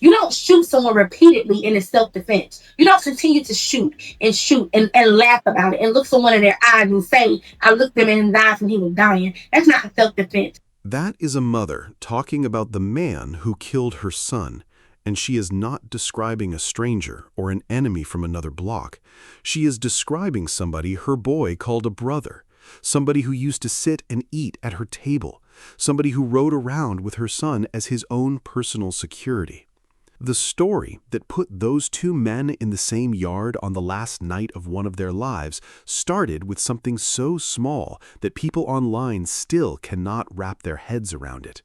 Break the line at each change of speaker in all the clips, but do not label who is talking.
You don't shoot someone repeatedly in a self-defense. You don't continue to shoot and laugh about it and look someone in their eyes and say, I looked them in the eyes and he was dying. That's not self-defense.
That is a mother talking about the man who killed her son, and she is not describing a stranger or an enemy from another block. She is describing somebody her boy called a brother, somebody who used to sit and eat at her table, somebody who rode around with her son as his own personal security. The story that put those two men in the same yard on the last night of one of their lives started with something so small that people online still cannot wrap their heads around it.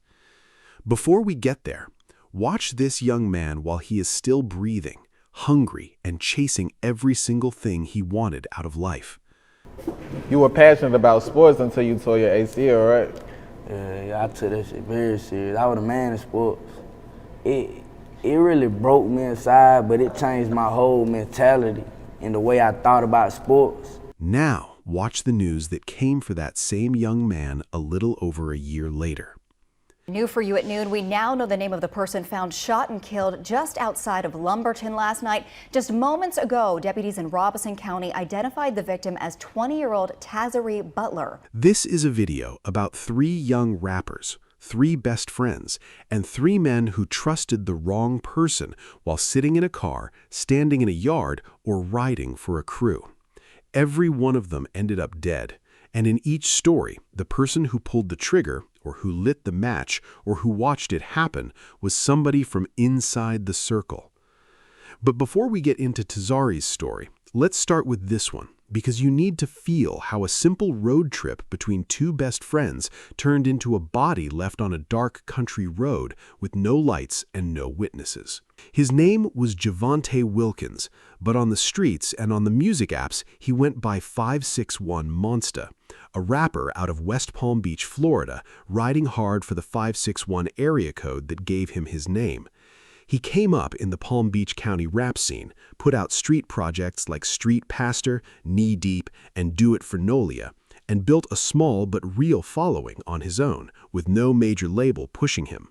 Before we get there, watch this young man while he is still breathing, hungry, and chasing every single thing he wanted out of life.
You were passionate about sports until you tore your ACL, right?
Yeah, I took that shit very serious. I was a man in sports. It really broke me inside, but it changed my whole mentality and the way I thought about sports.
Now, watch the news that came for that same young man a little over a year later.
New for you at noon, we now know the name of the person found shot and killed just outside of Lumberton last night. Just moments ago, deputies in Robeson County identified the victim as 20-year-old Tazarie Butler.
This is a video about 3 young rappers, 3 best friends, and 3 men who trusted the wrong person while sitting in a car, standing in a yard, or riding for a crew. Every one of them ended up dead, and in each story, the person who pulled the trigger, or who lit the match, or who watched it happen was somebody from inside the circle. But before we get into Tazarie's story, let's start with this one, because you need to feel how a simple road trip between 2 best friends turned into a body left on a dark country road with no lights and no witnesses. His name was Javante Wilkins, but on the streets and on the music apps, he went by 561 Monsta, a rapper out of West Palm Beach, Florida, riding hard for the 561 area code that gave him his name. He came up in the Palm Beach County rap scene, put out street projects like Street Pastor, Knee Deep, and Do It for Nolia, and built a small but real following on his own, with no major label pushing him.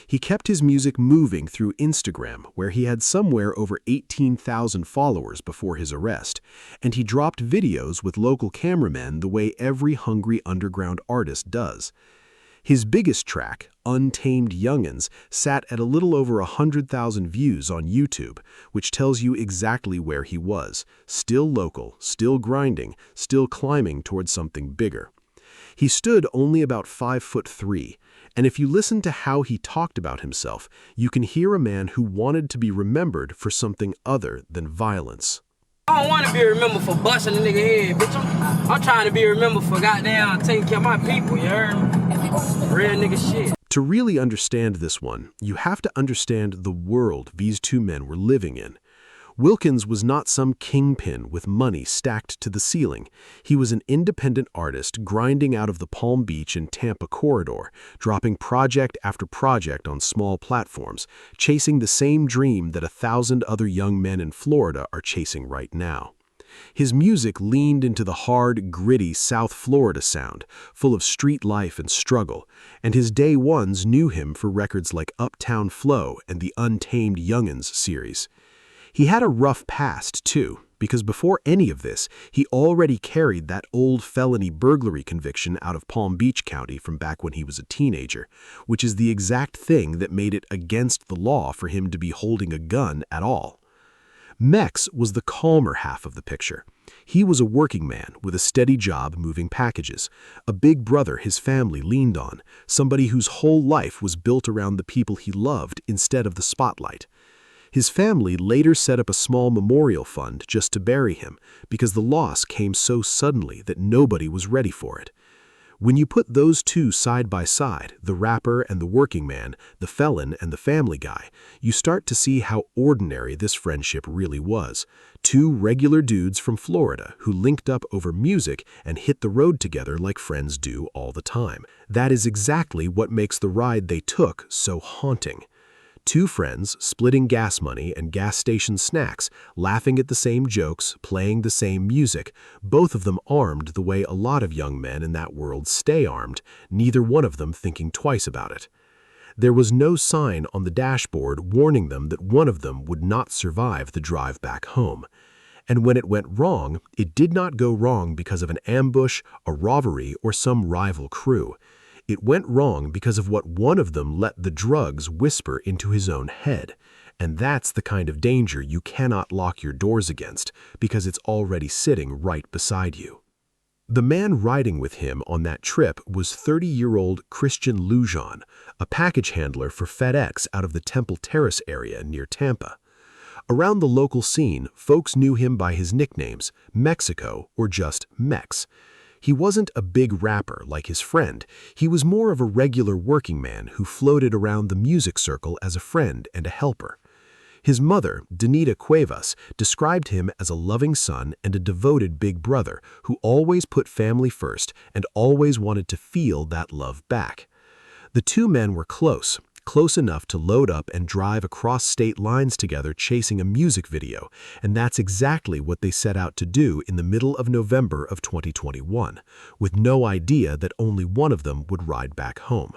He kept his music moving through Instagram, where he had somewhere over 18,000 followers before his arrest, and he dropped videos with local cameramen the way every hungry underground artist does. His biggest track, Untamed Youngins, sat at a little over 100,000 views on YouTube, which tells you exactly where he was, still local, still grinding, still climbing towards something bigger. He stood only about 5'3", and if you listen to how he talked about himself, you can hear a man who wanted to be remembered for something other than violence.
I don't want to be remembered for busting a nigga head, bitch. I'm trying to be remembered for goddamn taking care of my people, you heard me? Real nigga shit.
To really understand this one, you have to understand the world these 2 men were living in. Wilkins was not some kingpin with money stacked to the ceiling. He was an independent artist grinding out of the Palm Beach and Tampa corridor, dropping project after project on small platforms, chasing the same dream that 1,000 other young men in Florida are chasing right now. His music leaned into the hard, gritty South Florida sound, full of street life and struggle, and his day ones knew him for records like Uptown Flow and the Untamed Youngins series. He had a rough past, too, because before any of this, he already carried that old felony burglary conviction out of Palm Beach County from back when he was a teenager, which is the exact thing that made it against the law for him to be holding a gun at all. Mex was the calmer half of the picture. He was a working man with a steady job moving packages, a big brother his family leaned on, somebody whose whole life was built around the people he loved instead of the spotlight. His family later set up a small memorial fund just to bury him because the loss came so suddenly that nobody was ready for it. When you put those 2 side by side, the rapper and the working man, the felon and the family guy, you start to see how ordinary this friendship really was. 2 regular dudes from Florida who linked up over music and hit the road together like friends do all the time. That is exactly what makes the ride they took so haunting. 2 friends splitting gas money and gas station snacks, laughing at the same jokes, playing the same music, both of them armed the way a lot of young men in that world stay armed, neither one of them thinking twice about it. There was no sign on the dashboard warning them that one of them would not survive the drive back home. And when it went wrong, it did not go wrong because of an ambush, a robbery, or some rival crew. It went wrong because of what one of them let the drugs whisper into his own head. And that's the kind of danger you cannot lock your doors against because it's already sitting right beside you. The man riding with him on that trip was 30-year-old Christian Lujan, a package handler for FedEx out of the Temple Terrace area near Tampa. Around the local scene, folks knew him by his nicknames, Mexico or just Mex. He wasn't a big rapper like his friend. He was more of a regular working man who floated around the music circle as a friend and a helper. His mother, Danita Cuevas, described him as a loving son and a devoted big brother who always put family first and always wanted to feel that love back. The two men were close enough to load up and drive across state lines together chasing a music video, and that's exactly what they set out to do in the middle of November of 2021, with no idea that only one of them would ride back home.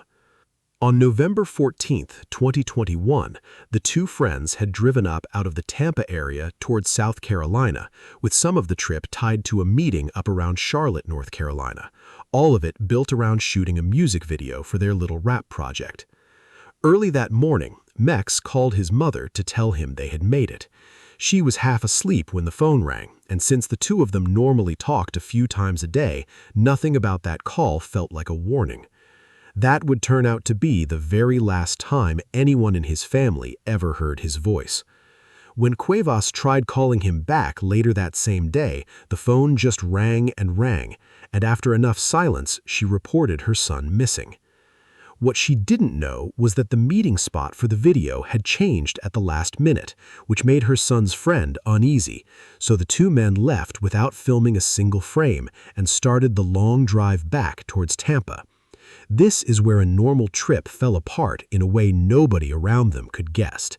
On November 14, 2021, the two friends had driven up out of the Tampa area towards South Carolina, with some of the trip tied to a meeting up around Charlotte, North Carolina, all of it built around shooting a music video for their little rap project. Early that morning, Mex called his mother to tell him they had made it. She was half asleep when the phone rang, and since the two of them normally talked a few times a day, nothing about that call felt like a warning. That would turn out to be the very last time anyone in his family ever heard his voice. When Cuevas tried calling him back later that same day, the phone just rang, and after enough silence, she reported her son missing. What she didn't know was that the meeting spot for the video had changed at the last minute, which made her son's friend uneasy, so the two men left without filming a single frame and started the long drive back towards Tampa. This is where a normal trip fell apart in a way nobody around them could guess.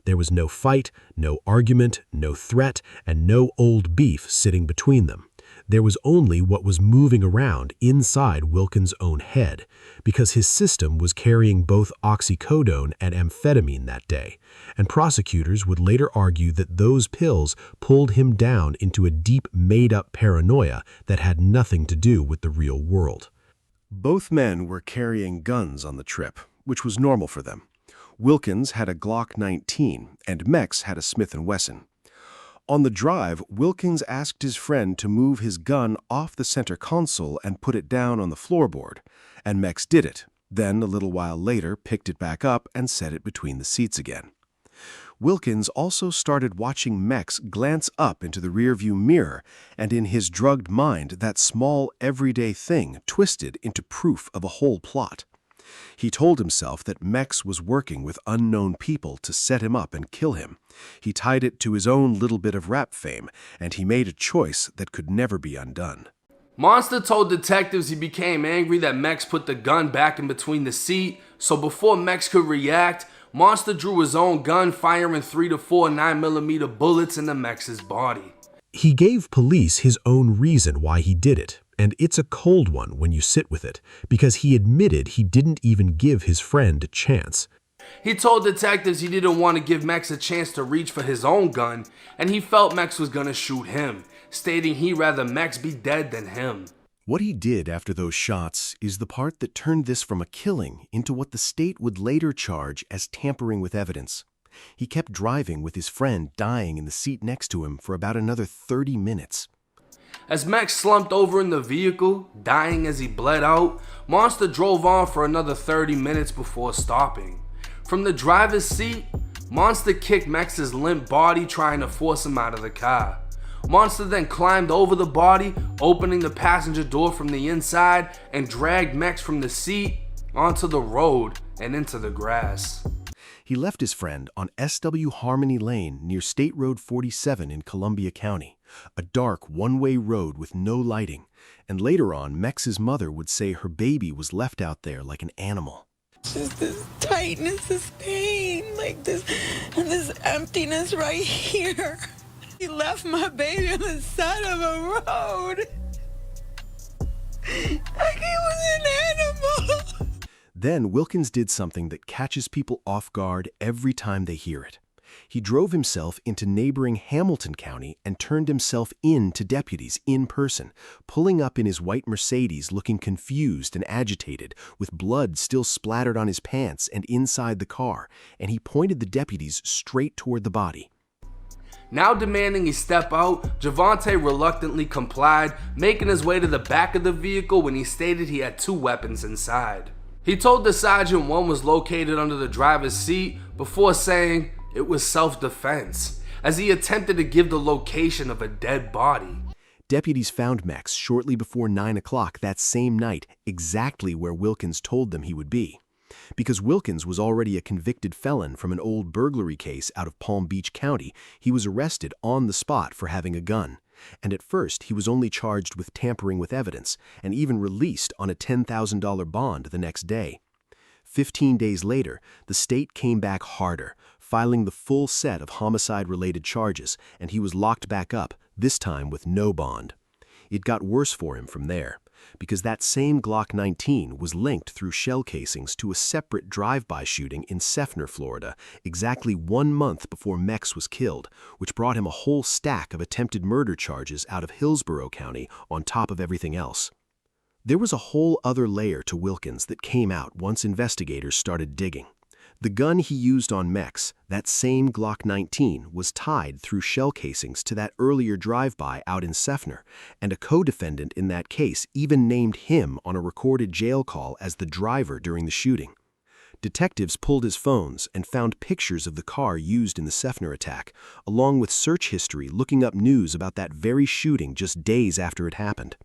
There was no fight, no argument, no threat, and no old beef sitting between them. There was only what was moving around inside Wilkins' own head, because his system was carrying both oxycodone and amphetamine that day, and prosecutors would later argue that those pills pulled him down into a deep made-up paranoia that had nothing to do with the real world. Both men were carrying guns on the trip, which was normal for them. Wilkins had a Glock 19, and Mex had a Smith & Wesson. On the drive, Wilkins asked his friend to move his gun off the center console and put it down on the floorboard, and Mex did it, then a little while later picked it back up and set it between the seats again. Wilkins also started watching Mex glance up into the rearview mirror, and in his drugged mind, that small, everyday thing twisted into proof of a whole plot. He told himself that Mex was working with unknown people to set him up and kill him. He tied it to his own little bit of rap fame, and he made a choice that could never be undone.
Monster told detectives he became angry that Mex put the gun back in between the seat, so before Mex could react, Monster drew his own gun, firing 3 to 4 9mm bullets into Mex's body.
He gave police his own reason why he did it, and it's a cold one when you sit with it, because he admitted he didn't even give his friend a chance.
He told detectives he didn't want to give Mex a chance to reach for his own gun, and he felt Mex was gonna shoot him, stating he'd rather Mex be dead than him.
What he did after those shots is the part that turned this from a killing into what the state would later charge as tampering with evidence. He kept driving with his friend dying in the seat next to him for about another 30 minutes.
As Mex slumped over in the vehicle, dying as he bled out, Monster drove on for another 30 minutes before stopping. From the driver's seat, Monster kicked Mex's limp body, trying to force him out of the car. Monster then climbed over the body, opening the passenger door from the inside, and dragged Mex from the seat onto the road and into the grass.
He left his friend on SW Harmony Lane near State Road 47 in Columbia County, a dark one-way road with no lighting, and later on Mex's mother would say her baby was left out there like an animal.
Just this tightness, this pain, like this, and this emptiness right here. He left my baby on the side of a road. Like he was an animal.
Then Wilkins did something that catches people off guard every time they hear it. He drove himself into neighboring Hamilton County and turned himself in to deputies in person, pulling up in his white Mercedes looking confused and agitated, with blood still splattered on his pants and inside the car, and he pointed the deputies straight toward the body.
Now demanding he step out, Javante reluctantly complied, making his way to the back of the vehicle when he stated he had 2 weapons inside. He told the sergeant one was located under the driver's seat before saying it was self-defense, as he attempted to give the location of a dead body.
Deputies found Mex shortly before 9 o'clock that same night, exactly where Wilkins told them he would be. Because Wilkins was already a convicted felon from an old burglary case out of Palm Beach County, he was arrested on the spot for having a gun. And at first, he was only charged with tampering with evidence, and even released on a $10,000 bond the next day. 15 days later, the state came back harder, filing the full set of homicide-related charges, and he was locked back up, this time with no bond. It got worse for him from there, because that same Glock 19 was linked through shell casings to a separate drive-by shooting in Seffner, Florida, exactly 1 month before Mex was killed, which brought him a whole stack of attempted murder charges out of Hillsborough County on top of everything else. There was a whole other layer to Wilkins that came out once investigators started digging. The gun he used on Mex, that same Glock 19, was tied through shell casings to that earlier drive-by out in Seffner, and a co-defendant in that case even named him on a recorded jail call as the driver during the shooting. Detectives pulled his phones and found pictures of the car used in the Seffner attack, along with search history looking up news about that very shooting just days after it happened.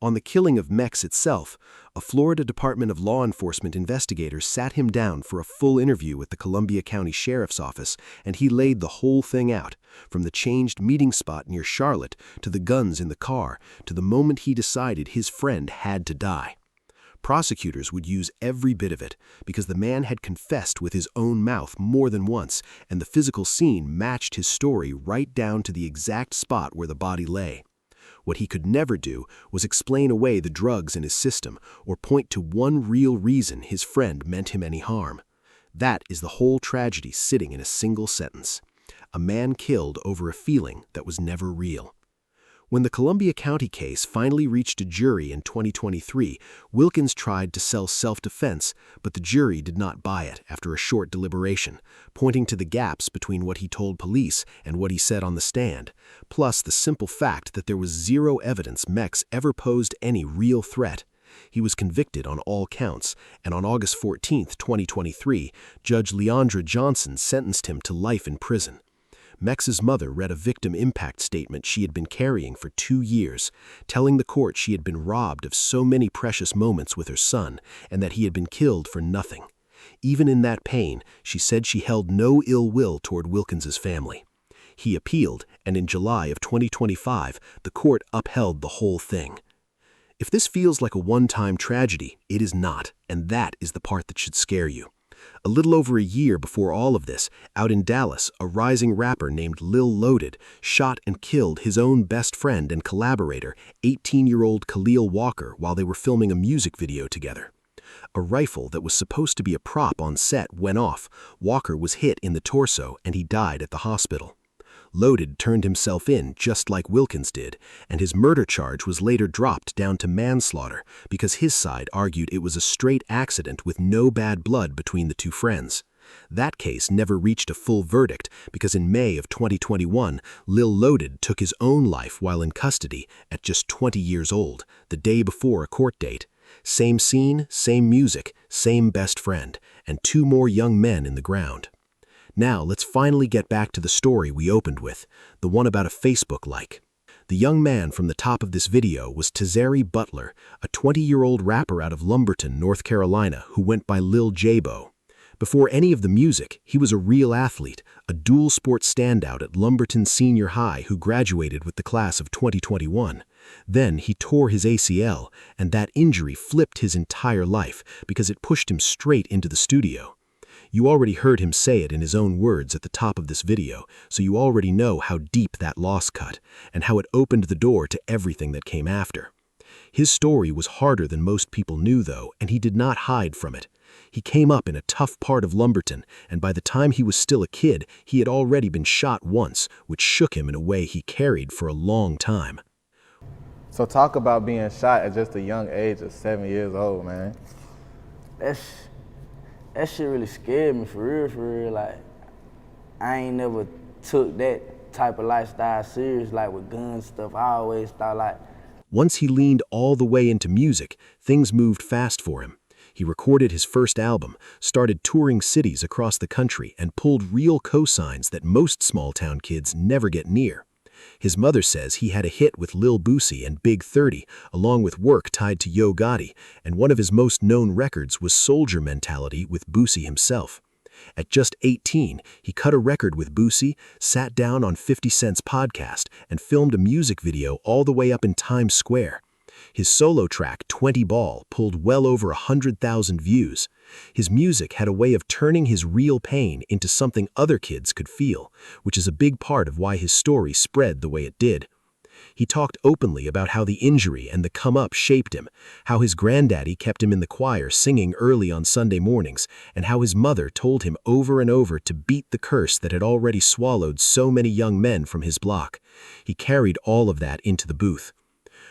On the killing of Mex itself, a Florida Department of Law Enforcement investigator sat him down for a full interview with the Columbia County Sheriff's Office, and he laid the whole thing out, from the changed meeting spot near Charlotte, to the guns in the car, to the moment he decided his friend had to die. Prosecutors would use every bit of it, because the man had confessed with his own mouth more than once, and the physical scene matched his story right down to the exact spot where the body lay. What he could never do was explain away the drugs in his system or point to one real reason his friend meant him any harm. That is the whole tragedy sitting in a single sentence. A man killed over a feeling that was never real. When the Columbia County case finally reached a jury in 2023, Wilkins tried to sell self-defense, but the jury did not buy it after a short deliberation, pointing to the gaps between what he told police and what he said on the stand, plus the simple fact that there was zero evidence Mex ever posed any real threat. He was convicted on all counts, and on August 14, 2023, Judge Leandra Johnson sentenced him to life in prison. Mex's mother read a victim impact statement she had been carrying for 2 years, telling the court she had been robbed of so many precious moments with her son and that he had been killed for nothing. Even in that pain, she said she held no ill will toward Wilkins's family. He appealed, and in July of 2025, the court upheld the whole thing. If this feels like a one-time tragedy, it is not, and that is the part that should scare you. A little over a year before all of this, out in Dallas, a rising rapper named Lil Loaded shot and killed his own best friend and collaborator, 18-year-old Khalil Walker, while they were filming a music video together. A rifle that was supposed to be a prop on set went off, Walker was hit in the torso, and he died at the hospital. Loaded turned himself in just like Wilkins did, and his murder charge was later dropped down to manslaughter because his side argued it was a straight accident with no bad blood between the two friends. That case never reached a full verdict because in May of 2021, Lil Loaded took his own life while in custody at just 20 years old, the day before a court date. Same scene, same music, same best friend, and 2 more young men in the ground. Now, let's finally get back to the story we opened with, the one about a Facebook like. The young man from the top of this video was Tazarie Butler, a 20-year-old rapper out of Lumberton, North Carolina, who went by Lil J-Bo. Before any of the music, he was a real athlete, a dual sport standout at Lumberton Senior High who graduated with the class of 2021. Then he tore his ACL, and that injury flipped his entire life because it pushed him straight into the studio. You already heard him say it in his own words at the top of this video, so you already know how deep that loss cut, and how it opened the door to everything that came after. His story was harder than most people knew, though, and he did not hide from it. He came up in a tough part of Lumberton, and by the time he was still a kid, he had already been shot once, which shook him in a way he carried for a long time.
So talk about being shot at just a young age of 7 years old, man.
That shit really scared me, for real. Like, I ain't never took that type of lifestyle serious, like with guns stuff. I always thought like...
Once he leaned all the way into music, things moved fast for him. He recorded his first album, started touring cities across the country, and pulled real cosigns that most small-town kids never get near. His mother says he had a hit with Lil Boosie and Big 30, along with work tied to Yo Gotti, and one of his most known records was Soldier Mentality with Boosie himself. At just 18, he cut a record with Boosie, sat down on 50 Cent's podcast, and filmed a music video all the way up in Times Square. His solo track, 20 Ball, pulled well over 100,000 views. His music had a way of turning his real pain into something other kids could feel, which is a big part of why his story spread the way it did. He talked openly about how the injury and the come-up shaped him, how his granddaddy kept him in the choir singing early on Sunday mornings, and how his mother told him over and over to beat the curse that had already swallowed so many young men from his block. He carried all of that into the booth.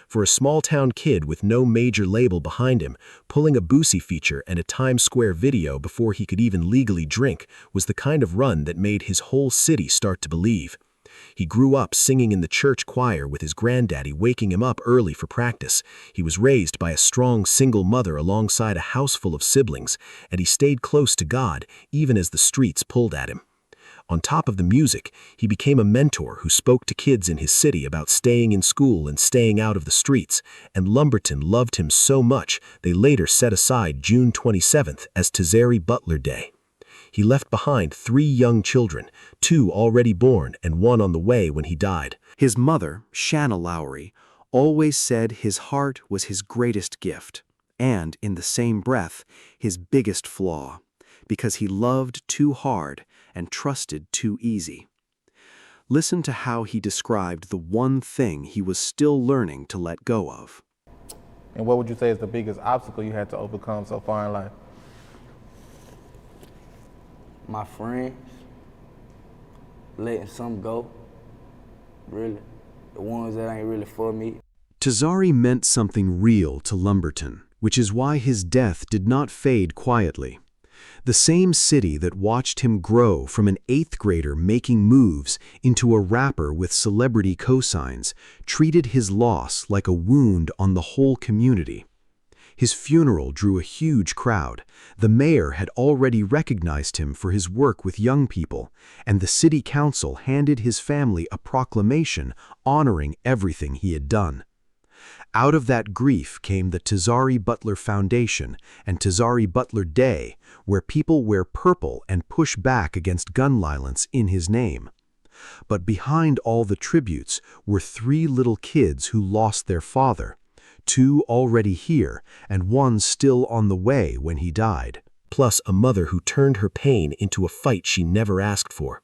For a small-town kid with no major label behind him, pulling a Boosie feature and a Times Square video before he could even legally drink was the kind of run that made his whole city start to believe. He grew up singing in the church choir with his granddaddy waking him up early for practice. He was raised by a strong single mother alongside a house full of siblings, and he stayed close to God even as the streets pulled at him. On top of the music, he became a mentor who spoke to kids in his city about staying in school and staying out of the streets, and Lumberton loved him so much they later set aside June 27th as Tazarie Butler Day. He left behind 3 young children, 2 already born and 1 on the way when he died.
His mother, Shanna Lowry, always said his heart was his greatest gift, and, in the same breath, his biggest flaw, because he loved too hard and trusted too easy. Listen to how he described the one thing he was still learning to let go of.
And what would you say is the biggest obstacle you had to overcome so far in life?
My friends, letting some go, really. The ones that ain't really for me.
Tazarie meant something real to Lumberton, which is why his death did not fade quietly. The same city that watched him grow from an 8th grader making moves into a rapper with celebrity cosigns treated his loss like a wound on the whole community. His funeral drew a huge crowd. The mayor had already recognized him for his work with young people, and the city council handed his family a proclamation honoring everything he had done. Out of that grief came the Tazarie Butler Foundation and Tazarie Butler Day, where people wear purple and push back against gun violence in his name. But behind all the tributes were 3 little kids who lost their father, 2 already here and 1 still on the way when he died. Plus a mother who turned her pain into a fight she never asked for.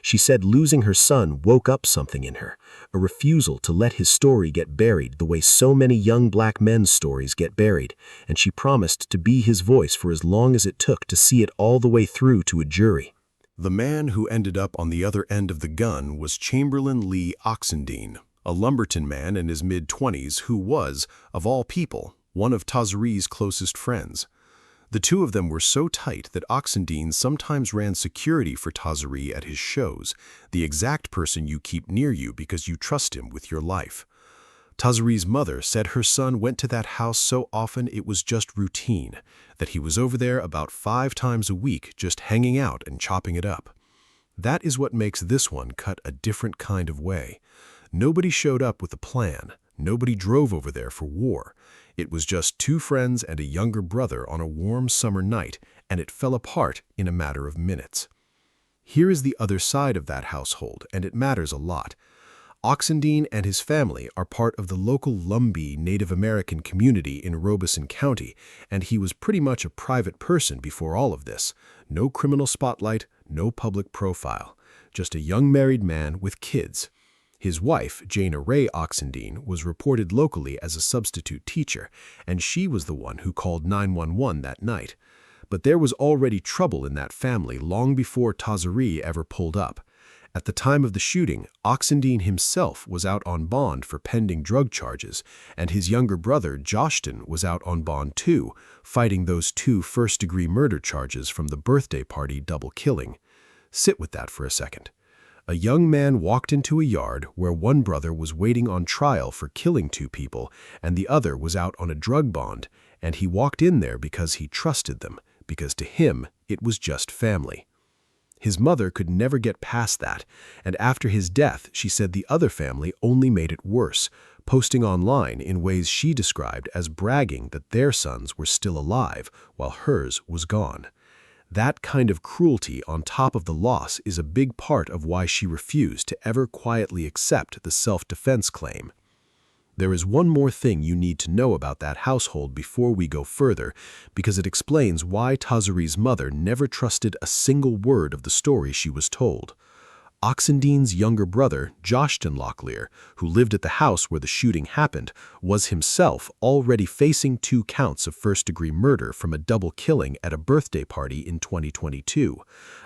She said losing her son woke up something in her, a refusal to let his story get buried the way so many young black men's stories get buried, and she promised to be his voice for as long as it took to see it all the way through to a jury. The man who ended up on the other end of the gun was Chamberlain Lee Oxendine, a Lumberton man in his mid-20s who was, of all people, one of Tazarie's closest friends. The 2 of them were so tight that Oxendine sometimes ran security for Tazarie at his shows, the exact person you keep near you because you trust him with your life. Tazarie's mother said her son went to that house so often it was just routine, that he was over there about 5 times a week just hanging out and chopping it up. That is what makes this one cut a different kind of way. Nobody showed up with a plan. Nobody drove over there for war. It was just 2 friends and a younger brother on a warm summer night, and it fell apart in a matter of minutes. Here is the other side of that household, and it matters a lot. Oxendine and his family are part of the local Lumbee Native American community in Robeson County, and he was pretty much a private person before all of this. No criminal spotlight, no public profile. Just a young married man with kids. His wife, Jana Ray Oxendine, was reported locally as a substitute teacher, and she was the one who called 911 that night. But there was already trouble in that family long before Tazarie ever pulled up. At the time of the shooting, Oxendine himself was out on bond for pending drug charges, and his younger brother, Joshton, was out on bond too, fighting those 2 first-degree murder charges from the birthday party double killing. Sit with that for a second. A young man walked into a yard where one brother was waiting on trial for killing 2 people, and the other was out on a drug bond, and he walked in there because he trusted them, because to him, it was just family. His mother could never get past that, and after his death, she said the other family only made it worse, posting online in ways she described as bragging that their sons were still alive while hers was gone. That kind of cruelty on top of the loss is a big part of why she refused to ever quietly accept the self-defense claim. There is one more thing you need to know about that household before we go further, because it explains why Tazarie's mother never trusted a single word of the story she was told. Oxendine's younger brother, Joshton Locklear, who lived at the house where the shooting happened, was himself already facing 2 counts of first-degree murder from a double killing at a birthday party in 2022,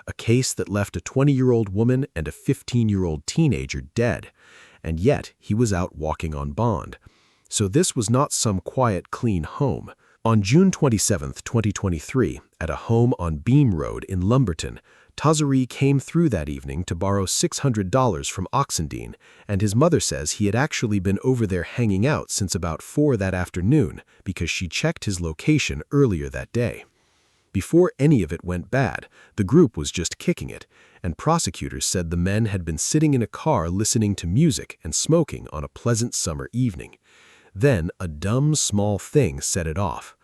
a case that left a 20-year-old woman and a 15-year-old teenager dead. And yet he was out walking on bond. So this was not some quiet, clean home. On June 27, 2023, at a home on Beam Road in Lumberton, Tazarie came through that evening to borrow $600 from Oxendine, and his mother says he had actually been over there hanging out since about 4 that afternoon because she checked his location earlier that day. Before any of it went bad, the group was just kicking it, and prosecutors said the men had been sitting in a car listening to music and smoking on a pleasant summer evening. Then a dumb, small thing set it off.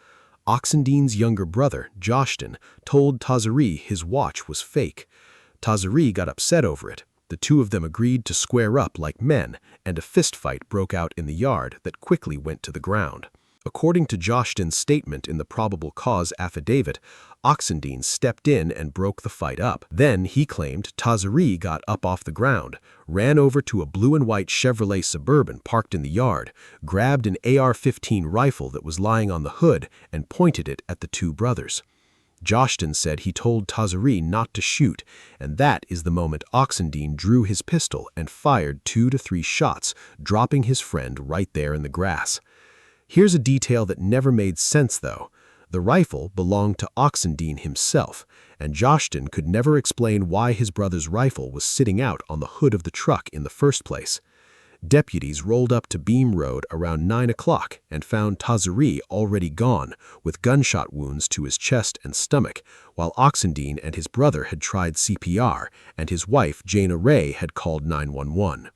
Oxendine's younger brother, Joshton, told Tazarie his watch was fake. Tazarie got upset over it. The 2 of them agreed to square up like men, and a fistfight broke out in the yard that quickly went to the ground. According to Joshton's statement in the probable cause affidavit, Oxendine stepped in and broke the fight up. Then he claimed Tazarie got up off the ground, ran over to a blue and white Chevrolet Suburban parked in the yard, grabbed an AR-15 rifle that was lying on the hood, and pointed it at the 2 brothers. Joshton said he told Tazarie not to shoot, and that is the moment Oxendine drew his pistol and fired 2 to 3 shots, dropping his friend right there in the grass. Here's a detail that never made sense, though. The rifle belonged to Oxendine himself, and Joshton could never explain why his brother's rifle was sitting out on the hood of the truck in the first place. Deputies rolled up to Beam Road around 9 o'clock and found Tazarie already gone, with gunshot wounds to his chest and stomach, while Oxendine and his brother had tried CPR, and his wife, Jana Ray, had called 911.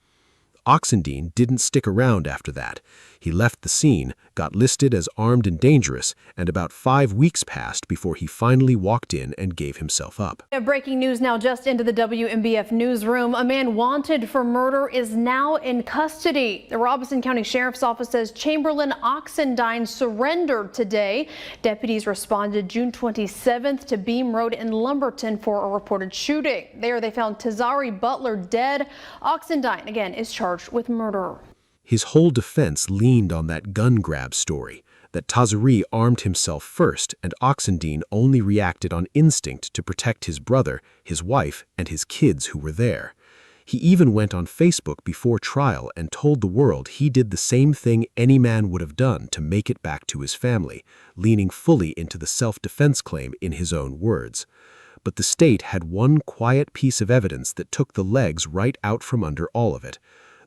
Oxendine didn't stick around after that. He left the scene, got listed as armed and dangerous, and about 5 weeks passed before he finally walked in and gave himself up.
Breaking news now just into the WMBF newsroom. A man wanted for murder is now in custody. The Robeson County Sheriff's Office says Chamberlain Oxendine surrendered today. Deputies responded June 27th to Beam Road in Lumberton for a reported shooting. There they found Tazarie Butler dead. Oxendine, again, is charged with murder.
His whole defense leaned on that gun grab story, that Tazarie armed himself first and Oxendine only reacted on instinct to protect his brother, his wife, and his kids who were there. He even went on Facebook before trial and told the world he did the same thing any man would have done to make it back to his family, leaning fully into the self-defense claim in his own words. But the state had one quiet piece of evidence that took the legs right out from under all of it.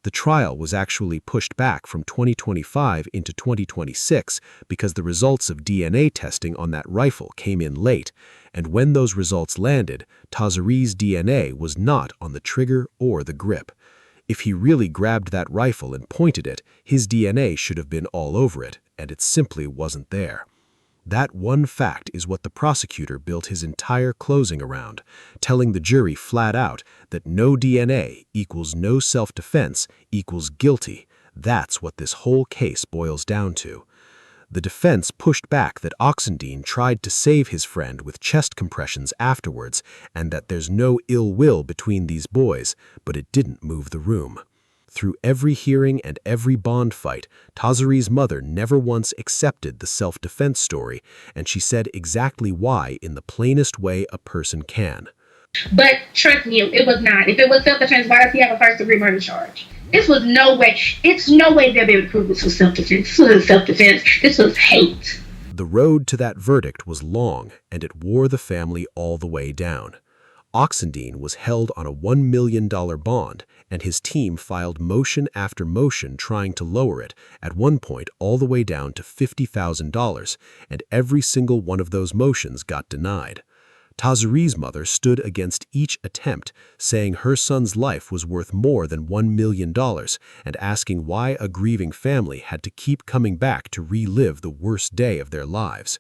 The trial was actually pushed back from 2025 into 2026 because the results of DNA testing on that rifle came in late, and when those results landed, Tazarie's DNA was not on the trigger or the grip. If he really grabbed that rifle and pointed it, his DNA should have been all over it, and it simply wasn't there. That one fact is what the prosecutor built his entire closing around, telling the jury flat out that no DNA equals no self-defense equals guilty. That's what this whole case boils down to. The defense pushed back that Oxendine tried to save his friend with chest compressions afterwards and that there's no ill will between these boys, but it didn't move the room. Through every hearing and every bond fight, Tazarie's mother never once accepted the self-defense story, and she said exactly why in the plainest way a person can.
But trust me, it was not. If it was self-defense, why does he have a first-degree murder charge? This was no way. It's no way they'll be able to prove this was self-defense. This wasn't self-defense. This was hate.
The road to that verdict was long, and it wore the family all the way down. Oxendine was held on a $1 million bond, and his team filed motion after motion trying to lower it, at one point all the way down to $50,000, and every single one of those motions got denied. Tazarie's mother stood against each attempt, saying her son's life was worth more than $1 million, and asking why a grieving family had to keep coming back to relive the worst day of their lives.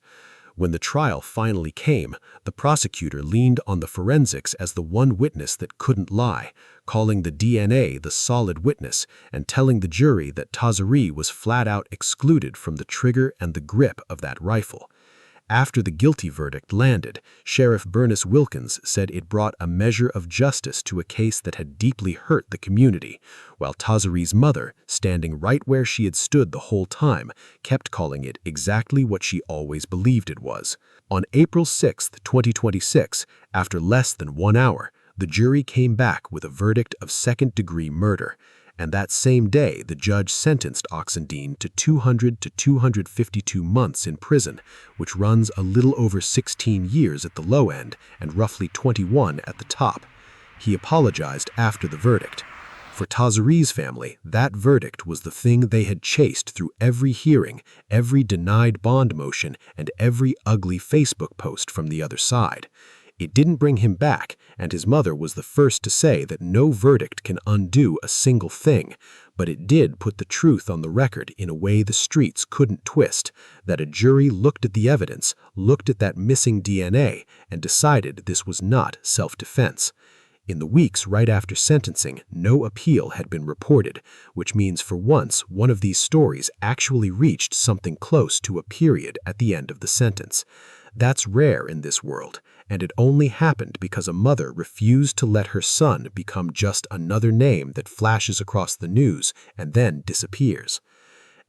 When the trial finally came, the prosecutor leaned on the forensics as the one witness that couldn't lie, calling the DNA the solid witness and telling the jury that Tazarie was flat out excluded from the trigger and the grip of that rifle. After the guilty verdict landed, Sheriff Bernice Wilkins said it brought a measure of justice to a case that had deeply hurt the community, while Tazarie's mother, standing right where she had stood the whole time, kept calling it exactly what she always believed it was. On April 6, 2026, after less than 1 hour, the jury came back with a verdict of second-degree murder, and that same day the judge sentenced Oxendine to 200 to 252 months in prison, which runs a little over 16 years at the low end and roughly 21 at the top. He apologized after the verdict. For Tazarie's family, that verdict was the thing they had chased through every hearing, every denied bond motion, and every ugly Facebook post from the other side. It didn't bring him back, and his mother was the first to say that no verdict can undo a single thing, but it did put the truth on the record in a way the streets couldn't twist, that a jury looked at the evidence, looked at that missing DNA, and decided this was not self-defense. In the weeks right after sentencing, no appeal had been reported, which means for once one of these stories actually reached something close to a period at the end of the sentence. That's rare in this world, and it only happened because a mother refused to let her son become just another name that flashes across the news and then disappears.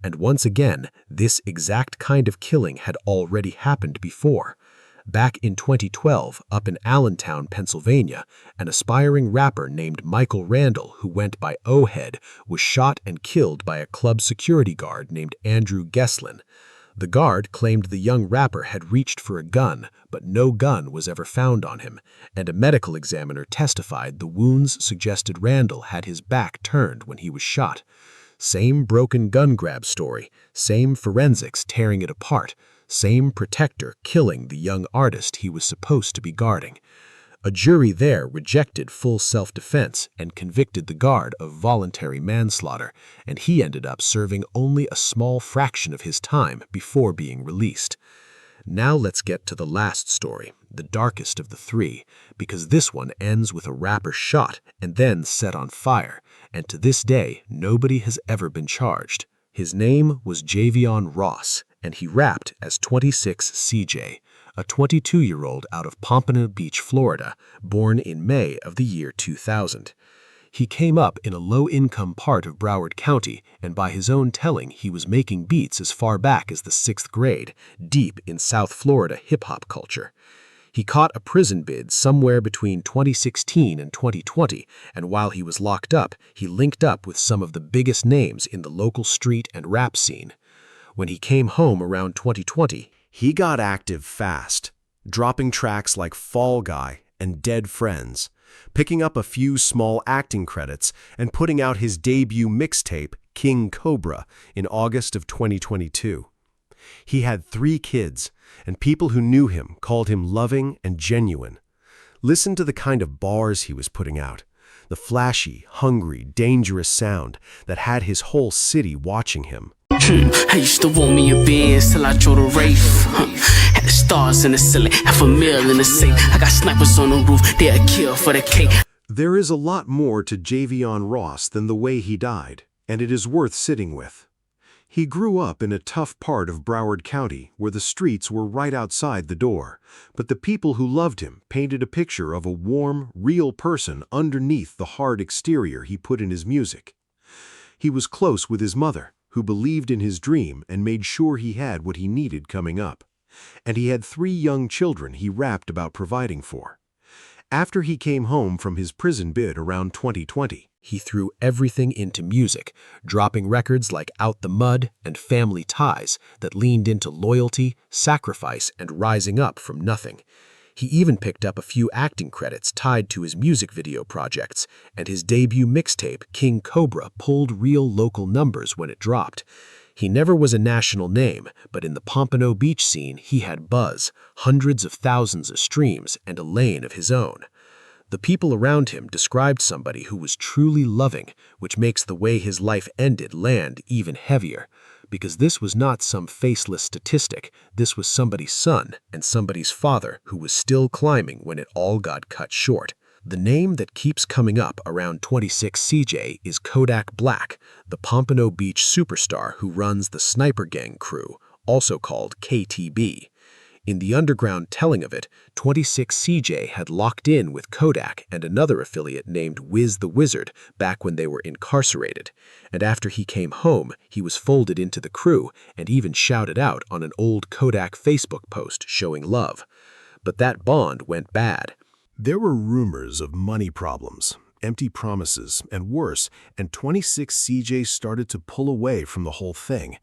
And once again, this exact kind of killing had already happened before. Back in 2012, up in Allentown, Pennsylvania, an aspiring rapper named Michael Randall, who went by O-Head, was shot and killed by a club security guard named Andrew Gesslin. The guard claimed the young rapper had reached for a gun, but no gun was ever found on him, and a medical examiner testified the wounds suggested Randall had his back turned when he was shot. Same broken gun grab story, same forensics tearing it apart, same protector killing the young artist he was supposed to be guarding. A jury there rejected full self-defense and convicted the guard of voluntary manslaughter, and he ended up serving only a small fraction of his time before being released. Now let's get to the last story, the darkest of the three, because this one ends with a rapper shot and then set on fire, and to this day, nobody has ever been charged. His name was Javion Ross, and he rapped as 26 CJ, a 22-year-old out of Pompano Beach, Florida, born in May of the year 2000. He came up in a low-income part of Broward County, and by his own telling, he was making beats as far back as the 6th grade, deep in South Florida hip-hop culture. He caught a prison bid somewhere between 2016 and 2020, and while he was locked up, he linked up with some of the biggest names in the local street and rap scene. When he came home around 2020,
He got active fast, dropping tracks like Fall Guy and Dead Friends, picking up a few small acting credits, and putting out his debut mixtape, King Cobra, in August of 2022. He had 3 kids, and people who knew him called him loving and genuine. Listen to the kind of bars he was putting out, the flashy, hungry, dangerous sound that had his whole city watching him.
I used to want me a Benz till I drove the Wraith. Had the stars in the ceiling, $500,000 in the safe. I got snipers on the roof, they'll kill for the cake.
there is a lot more to Javion Ross than the way he died, and it is worth sitting with. He grew up in a tough part of Broward County where the streets were right outside the door, but the people who loved him painted a picture of a warm, real person underneath the hard exterior he put in his music. He was close with his mother, who believed in his dream and made sure he had what he needed coming up. And he had 3 young children he rapped about providing for. After he came home from his prison bid around 2020, he threw everything into music, dropping records like Out the Mud and Family Ties that leaned into loyalty, sacrifice, and rising up from nothing. He even picked up a few acting credits tied to his music video projects, and his debut mixtape, King Cobra, pulled real local numbers when it dropped. He never was a national name, but in the Pompano Beach scene, he had buzz, hundreds of thousands of streams, and a lane of his own. The people around him described somebody who was truly loving, which makes the way his life ended land even heavier. Because this was not some faceless statistic, this was somebody's son and somebody's father who was still climbing when it all got cut short. The name that keeps coming up around 26CJ is Kodak Black, the Pompano Beach superstar who runs the Sniper Gang crew, also called KTB. In the underground telling of it, 26CJ had locked in with Kodak and another affiliate named Wiz the Wizard back when they were incarcerated, and after he came home, he was folded into the crew and even shouted out on an old Kodak Facebook post showing love. But that bond went bad. There were rumors of money problems, empty promises, and worse, and 26CJ started to pull away from the whole thing.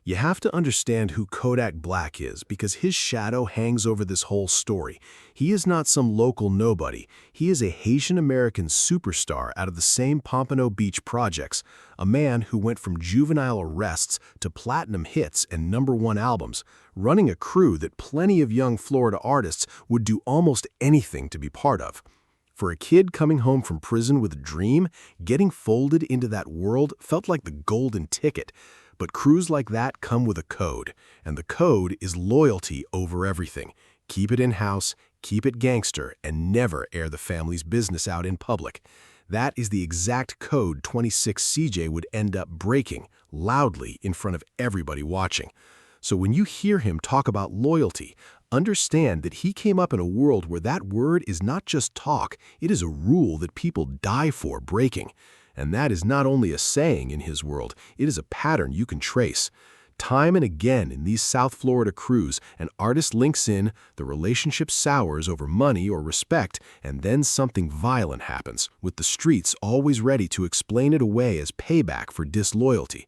You have to understand who Kodak Black is because his shadow hangs over this whole story. He is not some local nobody. He is a Haitian-American superstar out of the same Pompano Beach projects, a man who went from juvenile arrests to platinum hits and #1 albums, running a crew that plenty of young Florida artists would do almost anything to be part of. For a kid coming home from prison with a dream, getting folded into that world felt like the golden ticket. But crews like that come with a code, and the code is loyalty over everything. Keep it in-house, keep it gangster, and never air the family's business out in public. That is the exact code 26CJ would end up breaking, loudly in front of everybody watching. So when you hear him talk about loyalty, understand that he came up in a world where that word is not just talk, it is a rule that people die for breaking. And that is not only a saying in his world, it is a pattern you can trace. Time and again in these South Florida crews, an artist links in, the relationship sours over money or respect, and then something violent happens, with the streets always ready to explain it away as payback for disloyalty.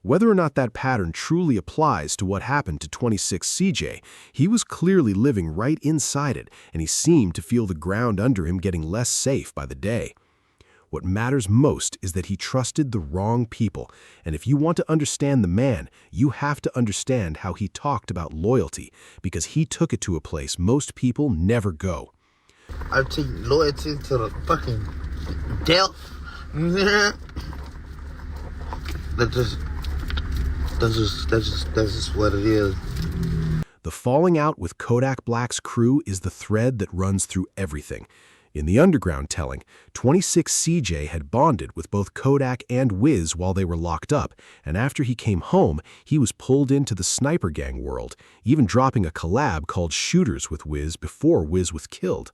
Whether or not that pattern truly applies to what happened to 26CJ, he was clearly living right inside it, and he seemed to feel the ground under him getting less safe by the day. What matters most is that he trusted the wrong people, and if you want to understand the man, you have to understand how he talked about loyalty, because he took it to a place most people never go.
I take loyalty to the fucking death. That's just what it is.
The falling out with Kodak Black's crew is the thread that runs through everything. In the underground telling, 26CJ had bonded with both Kodak and Wiz while they were locked up, and after he came home, he was pulled into the Sniper Gang world, even dropping a collab called Shooters with Wiz before Wiz was killed.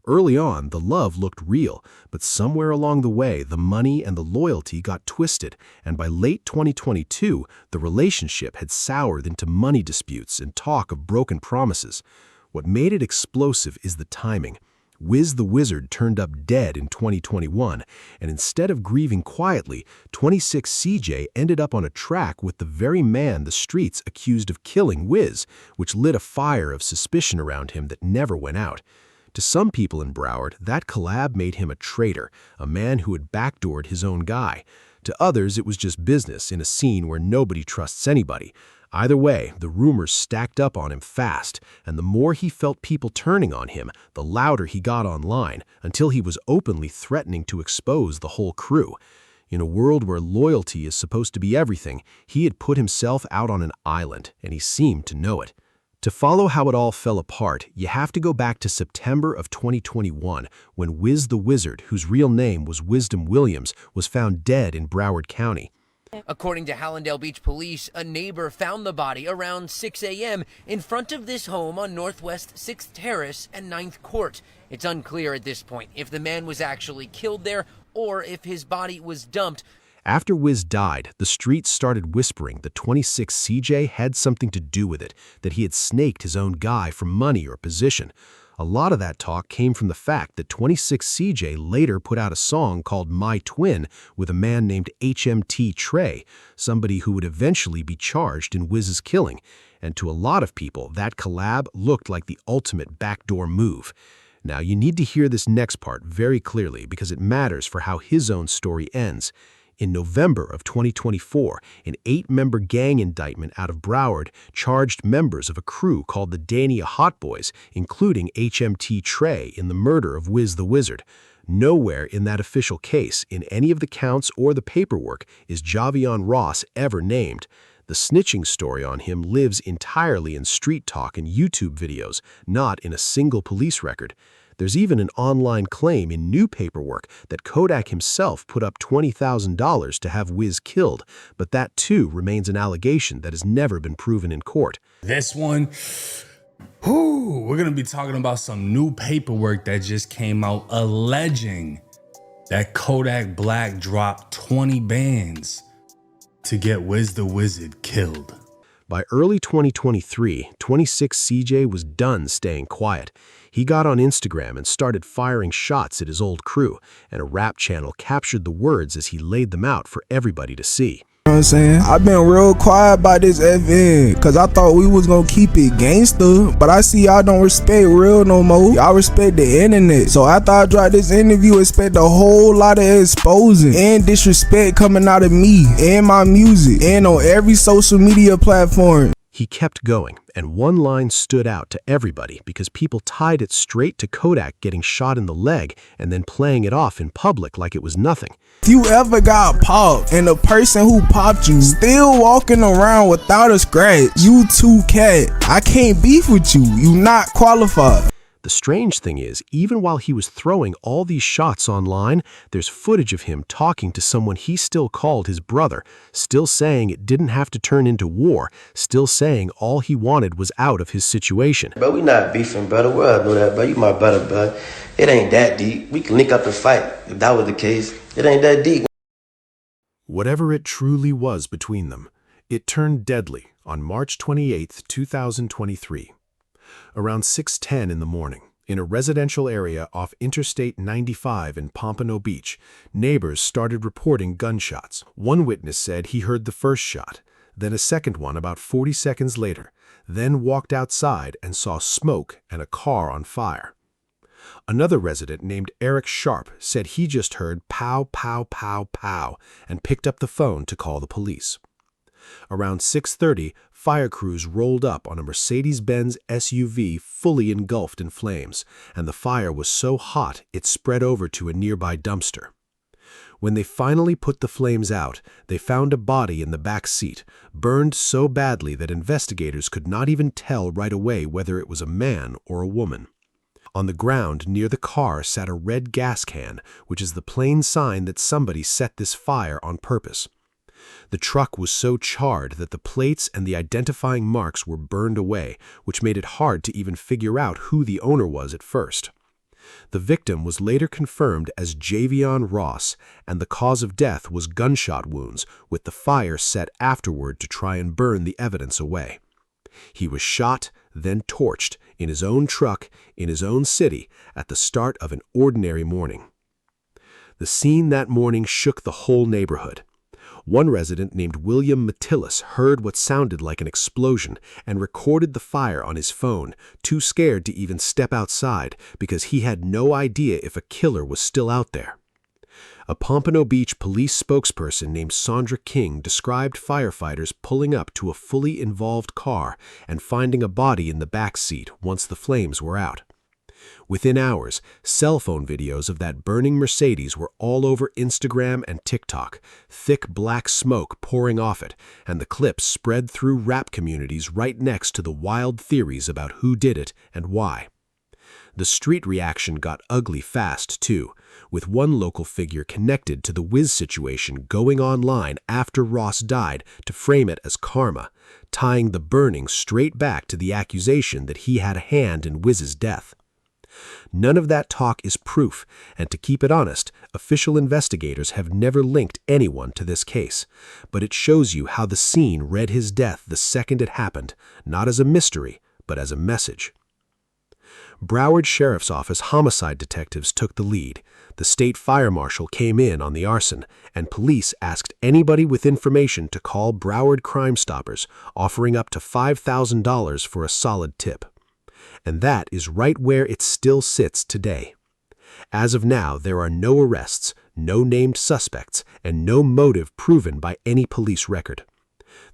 Early on, the love looked real, but somewhere along the way, the money and the loyalty got twisted, and by late 2022, the relationship had soured into money disputes and talk of broken promises. What made it explosive is the timing. Wiz the Wizard turned up dead in 2021, and instead of grieving quietly, 26CJ ended up on a track with the very man the streets accused of killing Wiz, which lit a fire of suspicion around him that never went out. To some people in Broward, that collab made him a traitor, a man who had backdoored his own guy. To others, it was just business in a scene where nobody trusts anybody. Either way, the rumors stacked up on him fast, and the more he felt people turning on him, the louder he got online, until he was openly threatening to expose the whole crew. In a world where loyalty is supposed to be everything, he had put himself out on an island, and he seemed to know it. To follow how it all fell apart, you have to go back to September of 2021, when Wiz the Wizard, whose real name was Wisdom Williams, was found dead in Broward County.
According to Hallandale Beach Police, a neighbor found the body around 6 a.m. in front of this home on Northwest 6th Terrace and 9th Court. It's unclear at this point if the man was actually killed there or if his body was dumped.
After Wiz died, the streets started whispering that 26 CJ had something to do with it, that he had snaked his own guy for money or position. A lot of that talk came from the fact that 26 CJ later put out a song called My Twin with a man named HMT Trey, somebody who would eventually be charged in Wiz's killing. And to a lot of people, that collab looked like the ultimate backdoor move. Now, you need to hear this next part very clearly because it matters for how his own story ends. In November of 2024, an 8-member gang indictment out of Broward charged members of a crew called the Dania Hot Boys, including HMT Trey, in the murder of Wiz the Wizard. Nowhere in that official case, in any of the counts or the paperwork, is Javion Ross ever named. The snitching story on him lives entirely in street talk and YouTube videos, not in a single police record. There's even an online claim in new paperwork that Kodak himself put up $20,000 to have Wiz killed, but that too remains an allegation that has never been proven in court.
This one, we're going to be talking about some new paperwork that just came out alleging that Kodak Black dropped 20 bands to get Wiz the Wizard killed.
By early 2023, 26 CJ was done staying quiet. He got on Instagram and started firing shots at his old crew, and a rap channel captured the words as he laid them out for everybody to see.
You know what I'm saying? I've been real quiet about this FN, cause I thought we was gonna keep it gangster, but I see y'all don't respect real no more. Y'all respect the internet. So after I dropped this interview, expect a whole lot of exposing and disrespect coming out of me and my music and on every social media platform.
He kept going, and one line stood out to everybody because people tied it straight to Kodak getting shot in the leg and then playing it off in public like it was nothing.
If you ever got popped and the person who popped you still walking around without a scratch, you too cat. I can't beef with you. You not qualified.
The strange thing is, even while he was throwing all these shots online, there's footage of him talking to someone he still called his brother, still saying it didn't have to turn into war, still saying all he wanted was out of his situation.
Bro, we not beefing, brother. Well, I know that, bro. You my brother, bro. It ain't that deep. We can link up and fight. If that was the case, it ain't that deep.
Whatever it truly was between them, it turned deadly on March 28, 2023. Around 6:10 in the morning, in a residential area off Interstate 95 in Pompano Beach, neighbors started reporting gunshots. One witness said he heard the first shot, then a second one about 40 seconds later, then walked outside and saw smoke and a car on fire. Another resident named Eric Sharp said he just heard pow, pow, pow, pow, and picked up the phone to call the police. Around 6:30, fire crews rolled up on a Mercedes-Benz SUV fully engulfed in flames, and the fire was so hot it spread over to a nearby dumpster. When they finally put the flames out, they found a body in the back seat, burned so badly that investigators could not even tell right away whether it was a man or a woman. On the ground near the car sat a red gas can, which is the plain sign that somebody set this fire on purpose. The truck was so charred that the plates and the identifying marks were burned away, which made it hard to even figure out who the owner was at first. The victim was later confirmed as Javion Ross, and the cause of death was gunshot wounds, with the fire set afterward to try and burn the evidence away. He was shot, then torched, in his own truck, in his own city, at the start of an ordinary morning. The scene that morning shook the whole neighborhood. One resident named William Matillis heard what sounded like an explosion and recorded the fire on his phone, too scared to even step outside because he had no idea if a killer was still out there. A Pompano Beach police spokesperson named Sandra King described firefighters pulling up to a fully involved car and finding a body in the back seat once the flames were out. Within hours, cell phone videos of that burning Mercedes were all over Instagram and TikTok, thick black smoke pouring off it, and the clips spread through rap communities right next to the wild theories about who did it and why. The street reaction got ugly fast, too, with one local figure connected to the Wiz situation going online after Ross died to frame it as karma, tying the burning straight back to the accusation that he had a hand in Wiz's death. None of that talk is proof, and to keep it honest, official investigators have never linked anyone to this case. But it shows you how the scene read his death the second it happened, not as a mystery, but as a message. Broward Sheriff's Office homicide detectives took the lead. The state fire marshal came in on the arson, and police asked anybody with information to call Broward Crime Stoppers, offering up to $5,000 for a solid tip. And that is right where it still sits today. As of now, there are no arrests, no named suspects, and no motive proven by any police record.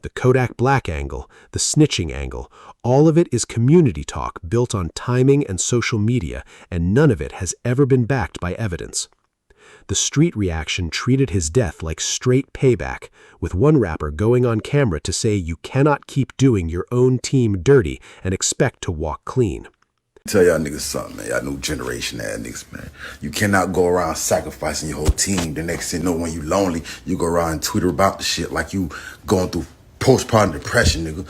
The Kodak Black angle, the snitching angle, all of it is community talk built on timing and social media, and none of it has ever been backed by evidence. The street reaction treated his death like straight payback, with one rapper going on camera to say you cannot keep doing your own team dirty and expect to walk clean.
Tell y'all niggas something, man. Y'all new generation ass niggas, man. You cannot go around sacrificing your whole team. The next thing you know, when you lonely, you go around and Twitter about the shit like you going through postpartum depression, nigga.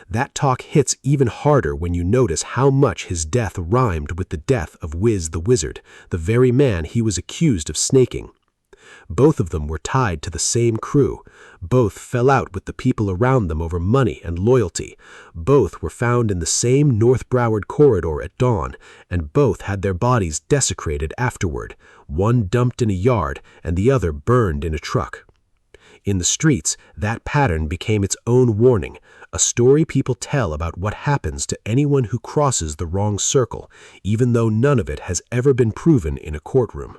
That talk hits even harder when you notice how much his death rhymed with the death of Wiz the Wizard, the very man he was accused of snaking. Both of them were tied to the same crew. Both fell out with the people around them over money and loyalty. Both were found in the same North Broward corridor at dawn, and both had their bodies desecrated afterward, one dumped in a yard and the other burned in a truck. In the streets, that pattern became its own warning, a story people tell about what happens to anyone who crosses the wrong circle, even though none of it has ever been proven in a courtroom.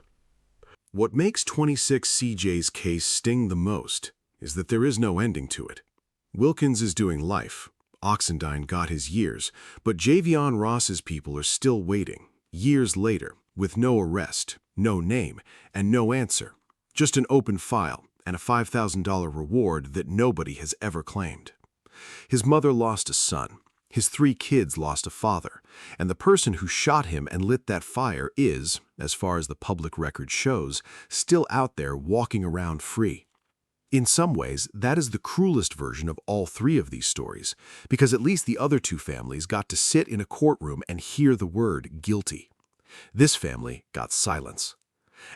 What makes 26 CJ's case sting the most is that there is no ending to it. Wilkins is doing life, Oxendine got his years, but Javion Ross's people are still waiting, years later, with no arrest, no name, and no answer. Just an open file and a $5,000 reward that nobody has ever claimed. His mother lost a son. His 3 kids lost a father, and the person who shot him and lit that fire is, as far as the public record shows, still out there walking around free. In some ways, that is the cruelest version of all 3 of these stories, because at least the other 2 families got to sit in a courtroom and hear the word guilty. This family got silence.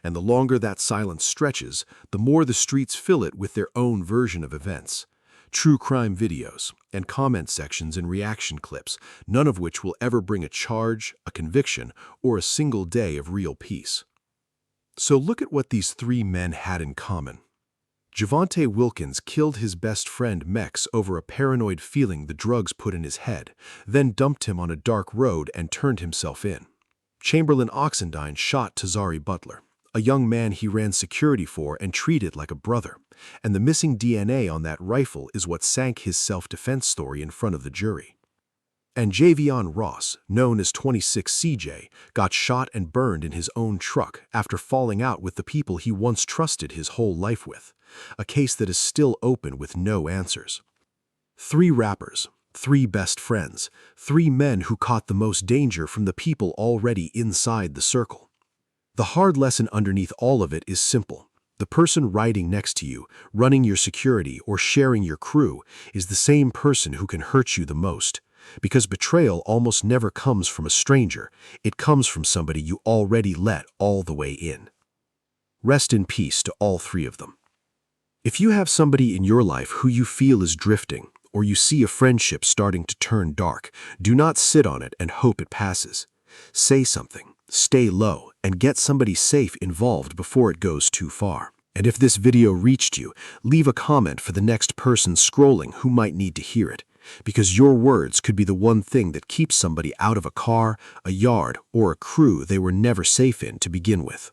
And the longer that silence stretches, the more the streets fill it with their own version of events. True crime videos, and comment sections and reaction clips, none of which will ever bring a charge, a conviction, or a single day of real peace. So look at what these 3 men had in common. Javante Wilkins killed his best friend Mex over a paranoid feeling the drugs put in his head, then dumped him on a dark road and turned himself in. Chamberlain Oxendine shot Tazarie Butler, a young man he ran security for and treated like a brother, and the missing DNA on that rifle is what sank his self-defense story in front of the jury. And Javion Ross, known as 26 CJ, got shot and burned in his own truck after falling out with the people he once trusted his whole life with, a case that is still open with no answers. 3 rappers, 3 best friends, 3 men who caught the most danger from the people already inside the circle. The hard lesson underneath all of it is simple. The person riding next to you, running your security, or sharing your crew is the same person who can hurt you the most. Because betrayal almost never comes from a stranger. It comes from somebody you already let all the way in. Rest in peace to all 3 of them. If you have somebody in your life who you feel is drifting, or you see a friendship starting to turn dark, do not sit on it and hope it passes. Say something, stay low, and get somebody safe involved before it goes too far. And if this video reached you, leave a comment for the next person scrolling who might need to hear it, because your words could be the one thing that keeps somebody out of a car, a yard, or a crew they were never safe in to begin with.